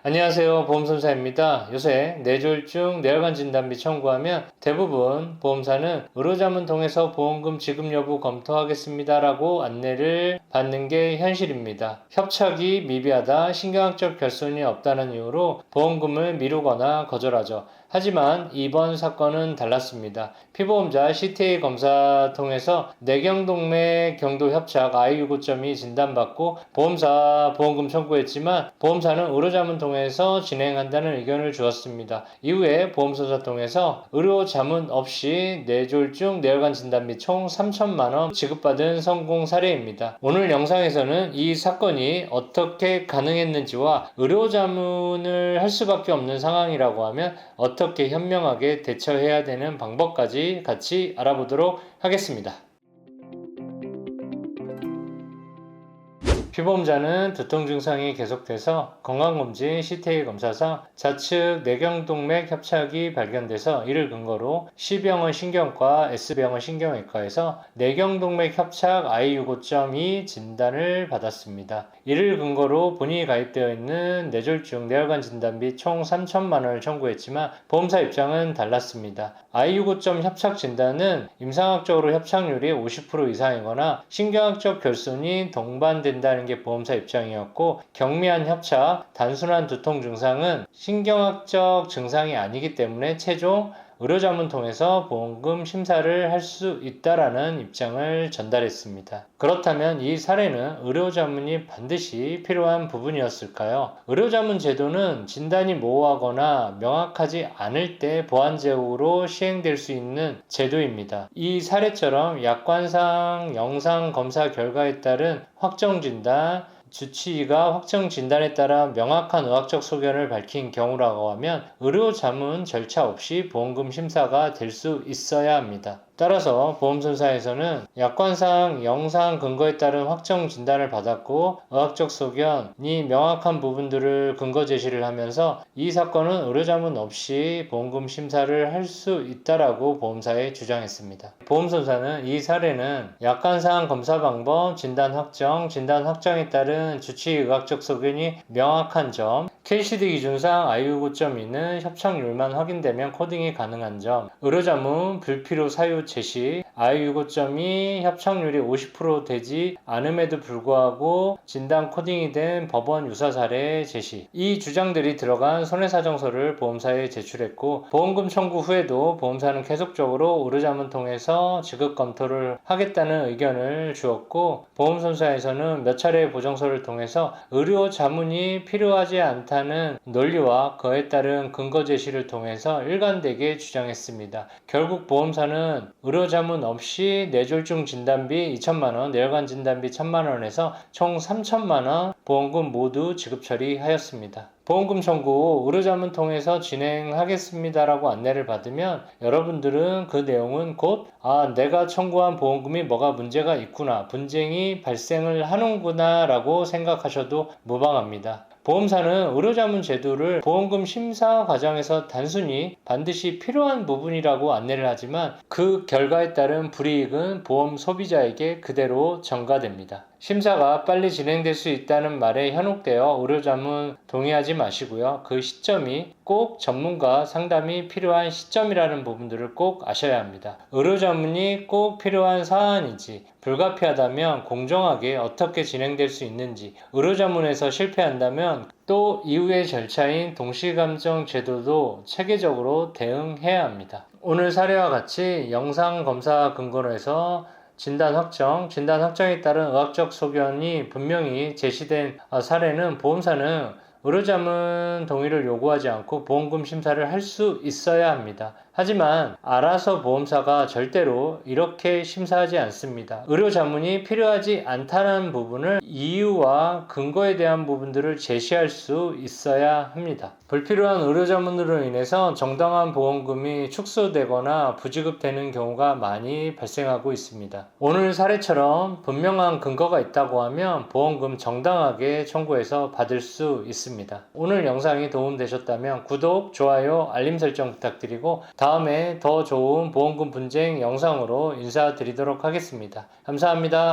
안녕하세요. 보험선사입니다. 요새 뇌졸중, 뇌혈관 진단 및 청구하면 대부분 보험사는 의료자문 통해서 보험금 지급 여부 검토하겠습니다 라고 안내를 받는 게 현실입니다. 협착이 미비하다, 신경학적 결손이 없다는 이유로 보험금을 미루거나 거절하죠. 하지만 이번 사건은 달랐습니다. 피보험자 CTA 검사 통해서 뇌경동맥 경도 협착 I652점이 진단받고 보험사 보험금 청구했지만 보험사는 의료자문 통해서 진행한다는 의견을 주었습니다. 이후에 보험소사 통해서 의료자문 없이 뇌졸중, 뇌혈관 진단 및 총 3천만원 지급받은 성공 사례입니다. 오늘 영상에서는 이 사건이 어떻게 가능했는지와 의료자문을 할 수밖에 없는 상황이라고 하면 어떻게 현명하게 대처해야 되는 방법까지 같이 알아보도록 하겠습니다. 피보험자는 두통 증상이 계속돼서 건강검진 CTA 검사상 좌측 뇌경동맥 협착이 발견돼서 이를 근거로 C병원 신경과 S병원 신경외과에서 뇌경동맥 협착 I652.2 진단을 받았습니다. 이를 근거로 본인이 가입되어 있는 뇌졸중, 뇌혈관 진단비 총 3천만 원을 청구했지만 보험사 입장은 달랐습니다. I652점 협착 진단은 임상학적으로 협착률이 50% 이상이거나 신경학적 결손이 동반된다는 게 보험사 입장이었고, 경미한 협착, 단순한 두통 증상은 신경학적 증상이 아니기 때문에 최종 의료자문 통해서 보험금 심사를 할 수 있다라는 입장을 전달했습니다. 그렇다면 이 사례는 의료자문이 반드시 필요한 부분이었을까요? 의료자문 제도는 진단이 모호하거나 명확하지 않을 때 보완제도로 시행될 수 있는 제도입니다. 이 사례처럼 약관상 영상 검사 결과에 따른 확정 진단, 주치의가 확정 진단에 따라 명확한 의학적 소견을 밝힌 경우라고 하면 의료자문 절차 없이 보험금 심사가 될 수 있어야 합니다. 따라서 보험선사에서는 약관상 영상 근거에 따른 확정 진단을 받았고 의학적 소견이 명확한 부분들을 근거 제시를 하면서 이 사건은 의료자문 없이 보험금 심사를 할 수 있다라고 보험사에 주장했습니다. 보험선사는 이 사례는 약관상 검사 방법, 진단 확정에 따른 주치의 의학적 소견이 명확한 점, KCD 기준상 I652.2는 협착률만 확인되면 코딩이 가능한 점, 의료자문 불필요 사유 제시, I652.2 협착률이 50% 되지 않음에도 불구하고 진단 코딩이 된 법원 유사 사례 제시, 이 주장들이 들어간 손해사정서를 보험사에 제출했고, 보험금 청구 후에도 보험사는 계속적으로 의료자문 통해서 지급 검토를 하겠다는 의견을 주었고, 보험선사에서는 몇 차례의 보정서를 통해서 의료자문이 필요하지 않다는 논리와 그에 따른 근거 제시를 통해서 일관되게 주장했습니다. 결국 보험사는 의료자문 없이 뇌졸중 진단비 2천만원, 뇌혈관 진단비 1천만원에서 총 3천만원 보험금 모두 지급 처리하였습니다. 보험금 청구 의료자문 통해서 진행하겠습니다라고 안내를 받으면 여러분들은 그 내용은 곧 내가 청구한 보험금이 뭐가 문제가 있구나, 분쟁이 발생을 하는구나 라고 생각하셔도 무방합니다. 보험사는 의료자문 제도를 보험금 심사 과정에서 단순히 반드시 필요한 부분이라고 안내를 하지만 그 결과에 따른 불이익은 보험 소비자에게 그대로 전가됩니다. 심사가 빨리 진행될 수 있다는 말에 현혹되어 의료자문 동의하지 마시고요. 그 시점이 꼭 전문가 상담이 필요한 시점이라는 부분들을 꼭 아셔야 합니다. 의료자문이 꼭 필요한 사안인지, 불가피하다면 공정하게 어떻게 진행될 수 있는지, 의료자문에서 실패한다면 또 이후의 절차인 동시감정 제도도 체계적으로 대응해야 합니다. 오늘 사례와 같이 영상 검사 근거로 해서 진단 확정에 따른 의학적 소견이 분명히 제시된 사례는 보험사는 의료자문 동의를 요구하지 않고 보험금 심사를 할 수 있어야 합니다. 하지만 알아서 보험사가 절대로 이렇게 심사하지 않습니다. 의료자문이 필요하지 않다는 부분을 이유와 근거에 대한 부분들을 제시할 수 있어야 합니다. 불필요한 의료자문으로 인해서 정당한 보험금이 축소되거나 부지급되는 경우가 많이 발생하고 있습니다. 오늘 사례처럼 분명한 근거가 있다고 하면 보험금 정당하게 청구해서 받을 수 있습니다. 오늘 영상이 도움되셨다면 구독, 좋아요, 알림 설정 부탁드리고 다음에 더 좋은 보험금 분쟁 영상으로 인사드리도록 하겠습니다. 감사합니다.